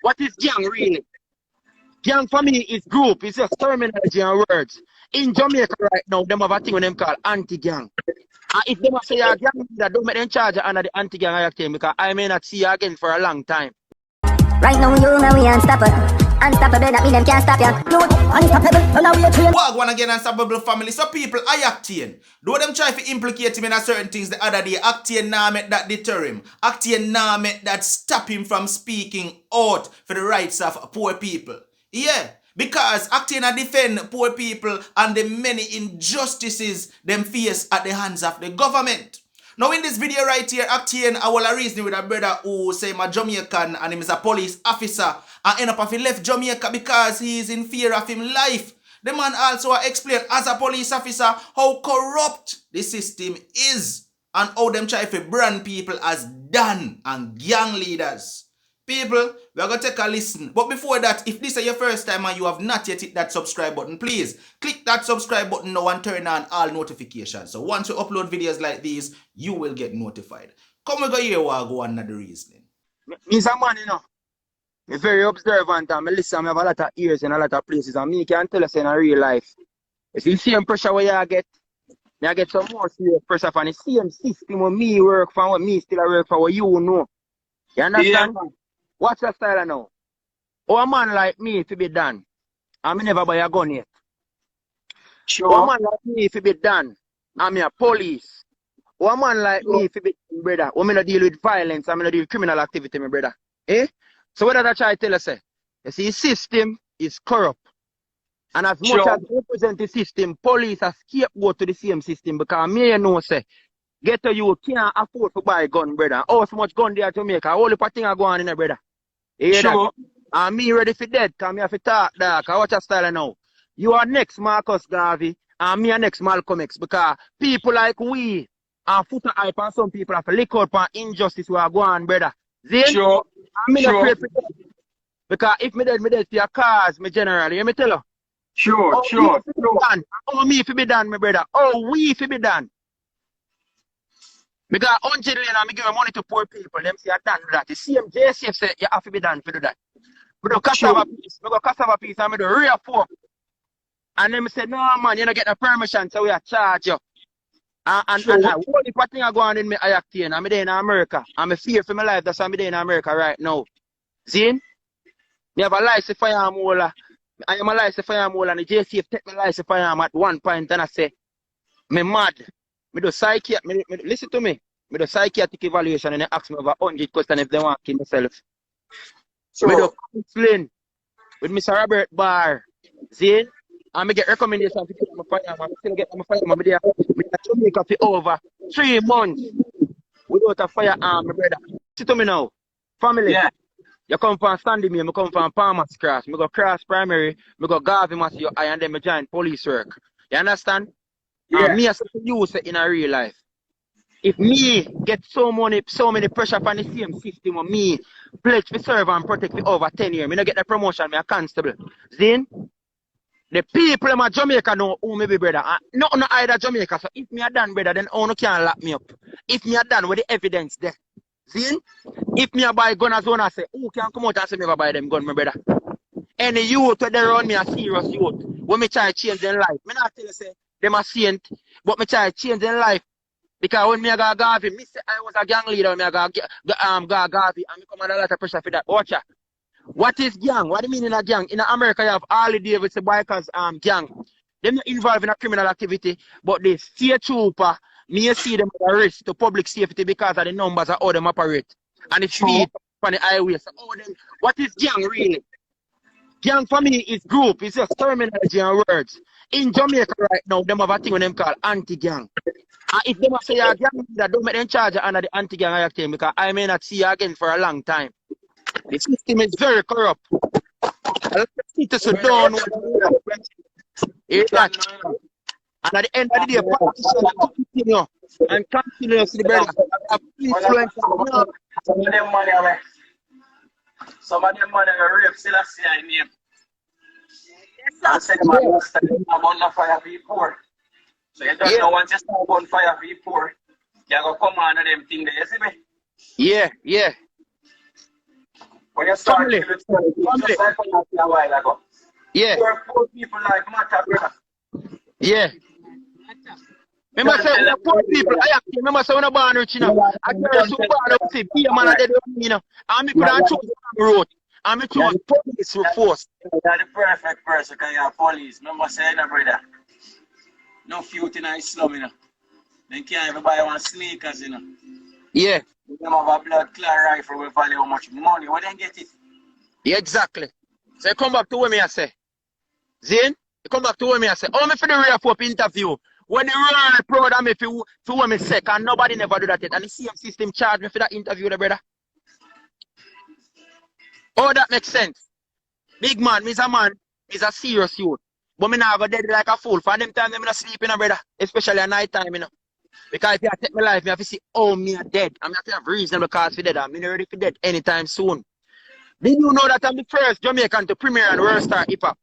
What is gang really? Gang for me is group. It's just terminology and words. In Jamaica right now, them have a thing when them call anti-gang. And if them say a gang leader, don't make them charge under the anti-gang I-octane because I may not see you again for a long time. Right now you and we unstoppable. Unstoppable, that mean them can't stop you. Unstoppable, so now we are trained. What one again, unstoppable family? So people, I-octane. Though them try to implicate him in a certain things the other day, octane nah make that deter him. Octane nah make that stop him from speaking out for the rights of poor people. Yeah, because octane defend poor people and the many injustices them face at the hands of the government. Now in this video right here, octane, I will reason with a brother who say I'm a Jamaican and him is a police officer and end up having left Jamaica because he is in fear of his life. The man also explain as a police officer how corrupt the system is and how them try to brand people as Dan and gang leaders. People, we are going to take a listen. But before that, if this is your first time and you have not yet hit that subscribe button, please click that subscribe button now and turn on all notifications. So once you upload videos like these, you will get notified. Come we go here while I go on the reasoning. Me's a man, you know. I'm very observant and I listen. I have a lot of ears in a lot of places and me can tell us in a real life. If you see pressure where you get, I get some more serious pressure from the same system where me work for, what me still work for, what you know. You understand? Yeah. What's the style now? Oh, a man like me if it be done, I may never buy a gun yet. Sure. Oh, a man like me if it be done, I'm a police. Oh, a man like me if it be done, brother, I'm not deal with violence, I'm not deal with criminal activity, my brother. Eh? So what did I try to tell you? You see, system is corrupt. And as much as we represent the system, police are scapegoat to the same system because me you know say, get to you can't afford to buy a gun, brother. Oh, so much gun there to make a whole heap of thing are going on in there, brother. You hear that? And me ready for dead, because me have to talk dark. I watch a style now. You are next Marcus Garvey, and me are next Malcolm X, because people like we are foot and hype, and some people have to lick out on injustice we are going on, brother. See? Sure. And me not pray for dead. Because if me dead for your cause, me generally, you me tell you. Sure. Oh, me if it be done, my brother. Oh, we if it be done. Because 100 million and I give money to poor people, them say I done do that. The same JCF say you have to be done to do that. But the cassava piece, I go cassava piece and I do real poor. And them say, no man, you don't get the permission, so we are charge you. And what if thing I go on in my I-octane, I'm there in America. I'm a fear for my life, that's why I'm there in America right now. See? Me have a license firearm holder. I am a license firearm holder and the JCF take my license firearm at one point and I say, me mad. Me do psychiatric, listen to me. Me do psychiatric evaluation and they ask me over 100 questions if they want to kill themselves. So me do counseling with Mr. Robert Barr. See? And me get recommendation to get my firearm. I still get my firearm. Me there Jamaica for over 3 months without a firearm, my brother. Listen to me now. Family. Yeah. You come from Sandy Me, I come from Palmer's Cross. I go Cross Primary, I go Garvey Massey, and then I join police work. You understand? Yeah. And me as a youth in a real life. If me get so many pressure from the same system of me pledge to serve and protect for over 10 years, me not get the promotion, me a constable. Then the people in Jamaica know who me be, brother. Not either Jamaica. So if me are done, brother, then no can lock me up. If me are done with the evidence there. See? If me a buy gun as one, I say, who can come out and say me ever buy them gun, my brother? Any youth they around me a serious youth. When me try to change their life. Me not tell you say them a saint, but me try to change their life. Because when me a go Garvey, me say I was a gang leader when me a go Garvey and me come under a lot of pressure for that. Watch ya. What is gang? What do you mean in a gang? In America you have Harley Davidson bikers gang. They're not involved in a criminal activity, but the state trooper, me see them at risk to public safety because of the numbers of how them operate. And it's speed on the highway. So what is gang really? Gang for me is group, it's just terminology and words. In Jamaica right now, them have a thing when them call anti-gang. And if them say a gang leader, don't make them charge under the anti-gang I-octane because I may not see you again for a long time. The system is very corrupt. It's a down. And at the end of the day, politicians continue and continuously, brother, have influence. Some of them money away. Some of them money are rape still a CI name. I said them are studying about fire before. So you don't know once you start on fire before, you're going to come on them thing there, you see me? Yeah. When you start Family. killing somebody, just like what you a while ago. Yeah. Poor people like matter, brother. Yeah. Remember say we are poor people. I have to remember say we are born rich, you know. I girls who born up say be a man and they don't mean, you know. And me could have choose the road. And me choose police with force. You're the perfect person because you're police. Remember saying that, brother. No youth in a slum, you know. Then can't even buy one sneakers, you know. Yeah. Them have a blood clot rifle with value how much money. Where they get it? Yeah, exactly. So you come back to what me I say. Zane, you come back to what me I say. Oh, me for the real pop interview. When the real proud of me for what me say, and nobody never do that yet. And the same system charge me for that interview, the brother. Oh, that makes sense. Big man, me's a man, me's a serious youth. But me not go dead like a fool. For them time, me not sleep, you know, brother. Especially at night time, you know. Because if you take my life, me have to see, oh, me are dead. I'm not have reasonable cause for dead. I'm not ready for dead anytime soon. Did you know that I'm the first Jamaican to premiere and world star hip hop?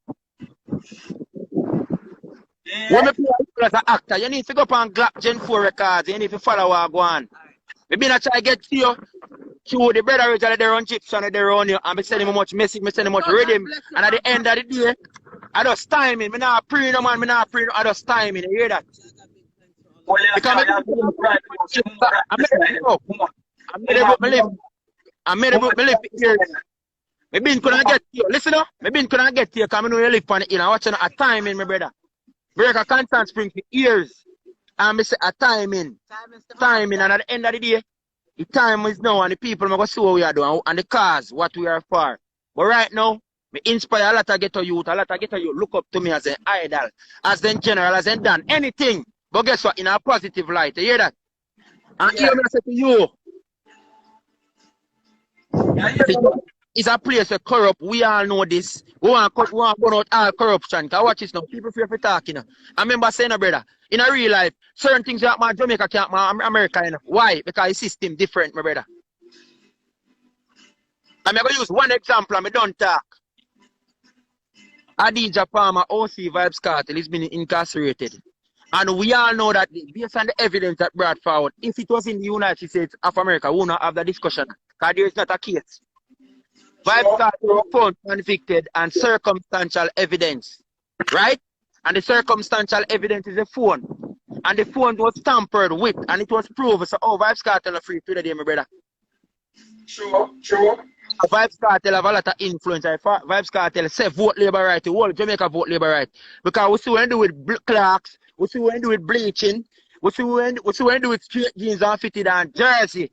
Yeah. When me play as an actor, you need to go up on Glock Gen 4 records. You need to follow what I go on. Me been a try to get to you. Through the brother originally they run chips and they run you. And me send him much message, me send him much rhythm. And at the end of the day, I just timing. Me not pre no man, me not pre. I just timing. You hear that? Well, Because I made a book, me live for years. Me been couldn't get to you. Listen up. Me been couldn't get to you because I know you live on the hill. I watching a timing, my brother. Break a constant spring for years. And me say a timing. Timing. And at the end of the day, the time is now and the people are going to see what we are doing and the cause, what we are for. But right now, me inspire a lot of ghetto youth, look up to me as an idol, as an general, as an done anything. But guess what? In a positive light. You hear that? And hear me say to you, it's a place that corrupt. We all know this. We want to burn out all corruption. Because watch this now. People fear for talking. I remember saying, brother, in a real life, certain things that my Jamaica can't, my America, you know. Why? Because the system different, my brother. I'm going to use one example and I don't talk. Adija Palmer, OC Vibes Cartel, has been incarcerated. And we all know that based on the evidence that brought forward, if it was in the United States of America, we would not have the discussion. Because there is not a case. Vibes Cartel found convicted and circumstantial evidence. Right? And the circumstantial evidence is a phone. And the phone was tampered with and it was proven. So, oh, Vibes Cartel are free today, my brother. Sure. Vibes Cartel have a lot of influence. Vibes Cartel say vote labor right. The whole Jamaica vote labor right. Because we see what they do with clerks, we see what they do with bleaching, we see what they do with straight jeans and fitted and jersey.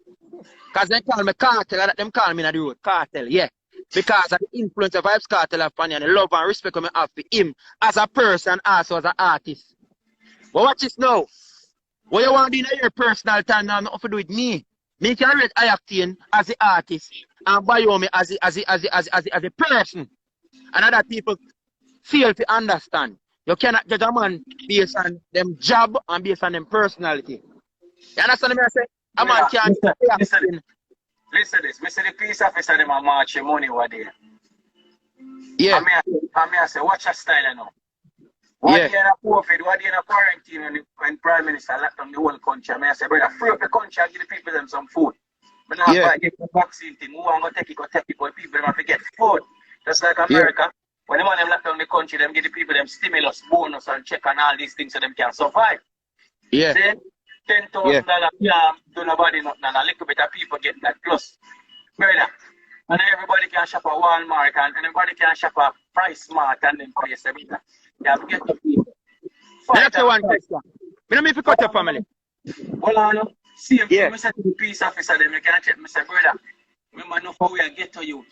Because they call me cartel, and them call me in the road. Cartel, yeah. Because of the influence of Vibes Cartel have on you and the love and respect I have for him as a person, also as an artist. But watch this now. What you want to do in your personal time now, nothing to do with me. Me can rate I-octane as the artist and Bayomi as a person. And other people fail to understand. You cannot judge a man based on them job and based on them personality. You understand me I say? A man can't Listen this. Me say the police officer them are marching money over there. Yeah. I say, watch your style you know. One day in a COVID, one day in a quarantine when Prime Minister locked down the whole country. I say, brother, free up the country and give the people them some food. But now if I get the vaccine thing, who want to take it, but people them have to get food. Just like America, when the man them lock down the country, them give the people them stimulus, bonus and check and all these things so them can survive. Yeah. Then $10,000 can't do nobody nothing and a little bit of people get that plus. Brother. And everybody can shop at Walmart and everybody can shop at Price Mart and then place everything. You have to get the people. That's the one question. I don't mean to cut your family. Well, I know. See, if I say to the police officer, then you can check me say, brother, remember enough how we get to you.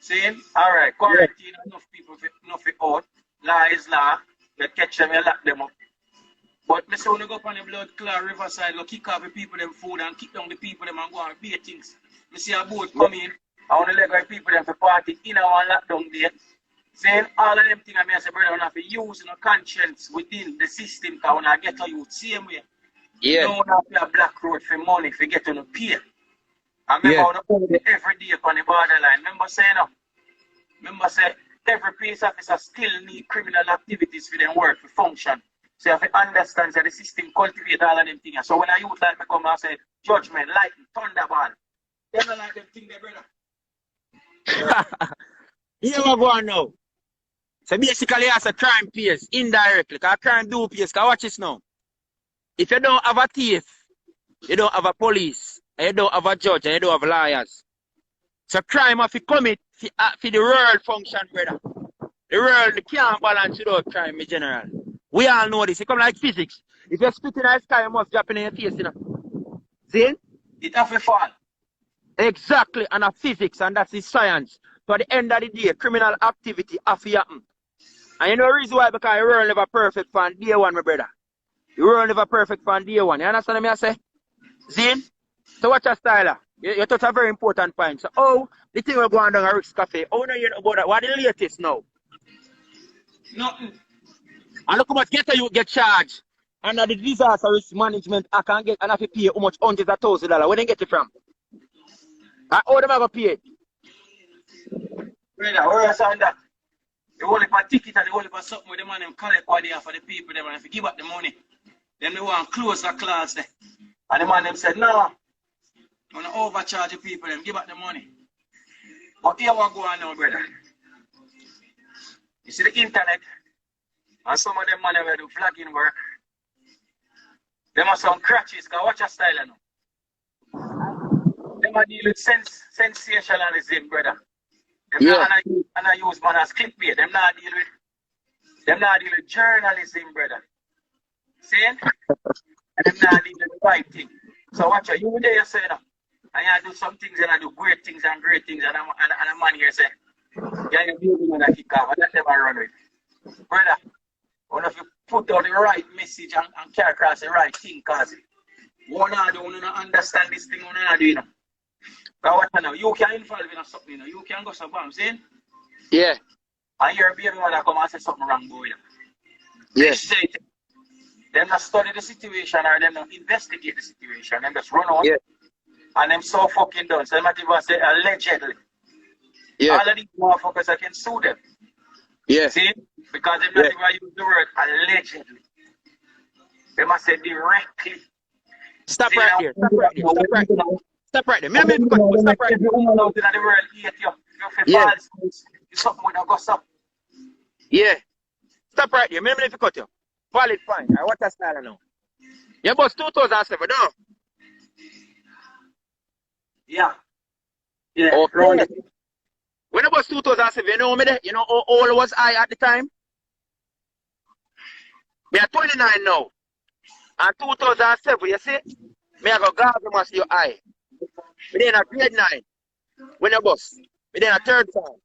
See? Alright, quarantine enough people enough out. Law is law. You catch them, you lock them up. But me say when you go up on the blood clot riverside, you kick off the people them food and kick down the people them and go and beat things. Me see a boat come in, I want to let the people them to party in our lockdown there. Saying all of them things I say, brother, I have to use no conscience within the system because when I get to you, same way. You don't have to have black road for money for get on a pay. I remember every day on the borderline. Remember saying remember say every police officer still need criminal activities for them work, for function. So you have to understand that the system cultivate all of them things. So when I youth like me come and say judgment, lightning, thunderball, they don't like them things there, brother. Here we go on now. So basically, as a crime pays indirectly. Because crime do pays. Because watch this now. If you don't have a thief, you don't have a police, and you don't have a judge, and you don't have lawyers. So crime have to commit for the world function, brother. The world can't balance without crime in general. We all know this. It come like physics. If you're spitting in the sky, you must drop in your face, you know. See? It have to fall. Exactly, and a physics, and that's the science. So at the end of the day, criminal activity have to happen. And you know the reason why? Because the world never perfect from day one, my brother. The world never perfect from day one. You understand what I say? Zane? So watch your style. You touch a very important point. So oh, the thing will go on down a Rick's Cafe. Oh no, you know about that. What are the latest now? Nothing. And look how much you get charged. Under the disaster risk management, I can get and have to pay how much hundreds of $1,000. Where they get it from? How them have to pay it? Brother, where you saying that? The only for ticket and the only for something with the man them collect what they have for the people them, and if you give up the money, then they want close the class there. And the man them said, no, I want to overcharge the people them, give up the money. But here what go on now, brother. You see the internet, and some of them man them do flagging work. Them are some crutches, because watch your style now. Them are deal with sensationalism, brother. Them Yeah. not use man as clickbait. Them not deal with journalism, brother. See? And them not deal with the right thing. So watch out, you there you say now. And you do some things and I do great things and a man here say, yeah, you building on that kick off, and that never run with. Brother, what if you put out the right message and carry across the right thing, cause one don't understand this thing, one not do you know. But what now? You can involve in something, you know. You can go some bomb, see? Yeah. And your baby mother come and say something wrong, boy. Yes. They say them not study the situation or them not investigate the situation. Them just run out. Yeah. And them so fucking done. So they might even say allegedly. Yeah. All of these motherfuckers I can sue them. Yeah. See? Because they not even use the word allegedly. They must say directly. Stop See, right now, there. Stop right there. Stop right there. Stop right there. Stop right If the woman out in the world hate you, you feel Yeah. false. You something with a gossip. Yeah. Stop right there. Remember if you cut you. Valid point. I want that style now. You bust 2007, no? Yeah. Yeah. Okay. Round it. When I was 2007, you know me there? You know how old was I at the time? Me are 29 now. And 2007, you see? Me I go guard you must see your eye. Me then a grade 9. When you bust. Me then a third time.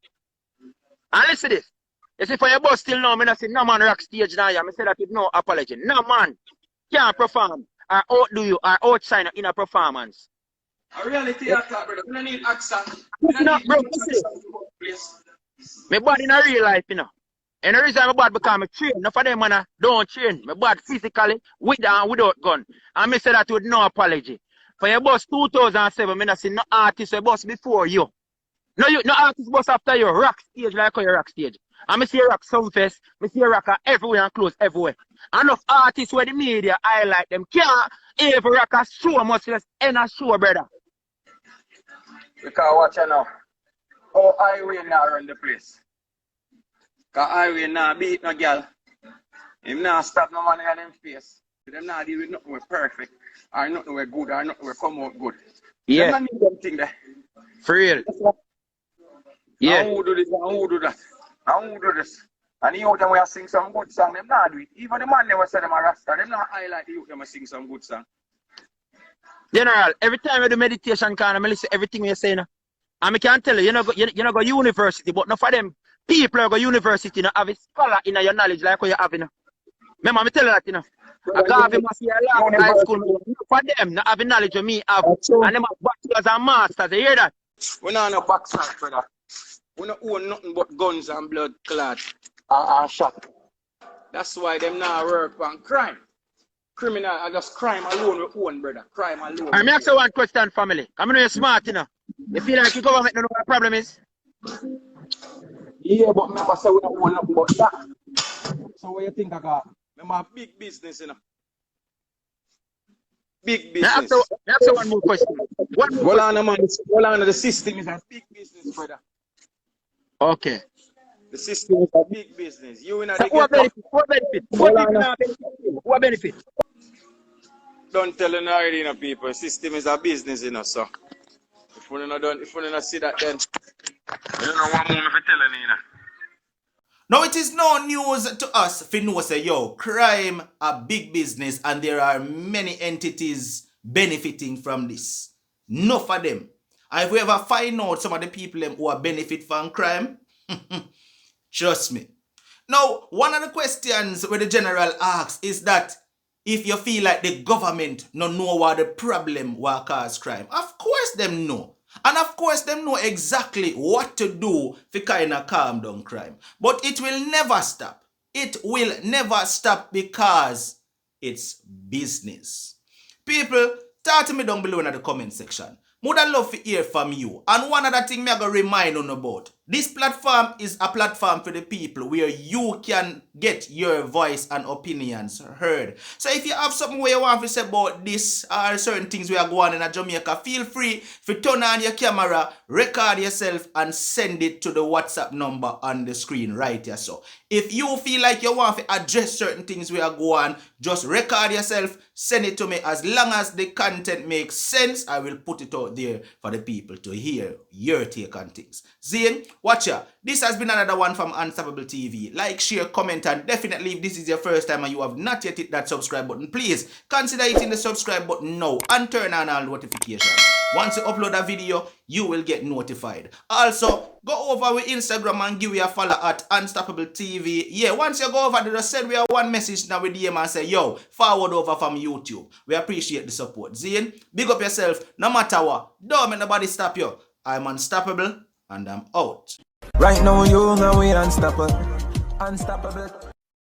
And listen this. You see for your bus still now, me not say no man rock stage now. Me say that with no apology. No man can't perform or outdo you or outshine in a performance. A reality actor, brother. We don't need accent. No, bro, listen. My bad in a real life, you know. And the reason I'm bad because I train. Enough of them man don't train. My bad physically, with and without gun. And I say that with no apology. For your bus 2007, I not see no artist a bus before you. No artist bus after you. Rock stage like how you rock stage. And I see you rock Sunfest, I see you rock everywhere and close everywhere. Enough artists where the media highlight them can't even rock a show much less end a show, brother. Because watch out now. Oh, highway now run the place. Because highway now beat no girl. Him now stop no money on him face. Them now deal with nothing with perfect. Or nothing with good or nothing with come out good. Yeah. Them not need them thing there. For real. Yeah. And who do this and who do that? And who do this? And the youth them will sing some good song, them not do it. Even the man never say them a rasta, them not highlight the youth them will sing some good song. General, every time I do meditation, I listen to everything you're saying. And I can tell you, you know go university, but not for them people who go university, you know, have a scholar in your knowledge like what you have, you know. Remember, I tell you that, you know. I got him must be a lot of high school. For them, not have the knowledge of me have. And them have bachelors and masters, you hear that? We not no boxers, brother. We don't own nothing but guns and blood clot and shot. That's why them now work on crime. Criminal are just crime alone we own, brother. Crime alone. I ask you one question, family. I know you're smart, you know. You feel like your government don't know what the problem is? Yeah, but remember, say we don't own nothing but that. So what you think I got? Remember, big business, you know. Big business. I ask you one more question. Well, on the system is a big business, brother. Okay. The system is a big business. You in So the who are ghetto, benefit? Who are benefit? Poor people are benefit. Who are benefit? don't tell you already, people. System is a business, so. If we don't see that, then you don't know what more me telling you. Now it is no news to us if you know say, yo, crime a big business and there are many entities benefiting from this. Enough of them. And if we ever find out some of the people who are benefit from crime, trust me. Now, one of the questions where the general asks is that if you feel like the government no know what the problem will cause crime. Of course them know. And of course them know exactly what to do to kind of calm down crime. But it will never stop. It will never stop because it's business. People, talk to me down below in the comment section. Would I love to hear from you. And one other thing me I go remind you about. This platform is a platform for the people where you can get your voice and opinions heard. So if you have something where you want to say about this or certain things we are going on in Jamaica, feel free to turn on your camera, record yourself and send it to the WhatsApp number on the screen right here. So if you feel like you want to address certain things we are going on, just record yourself, send it to me. As long as the content makes sense, I will put it out there for the people to hear your take on things. Zane, watch ya. This has been another one from Unstoppable TV. Like, share, comment, and definitely if this is your first time and you have not yet hit that subscribe button, please consider hitting the subscribe button now and turn on all notifications. Once you upload a video, you will get notified. Also, go over with Instagram and give me a follow at Unstoppable TV. Yeah, once you go over there, just send me one message now with DM and say, yo, forward over from YouTube. We appreciate the support. Zane, big up yourself, no matter what. Don't make nobody stop you. I'm unstoppable and I'm out. Right now, you know we unstoppable. Unstoppable.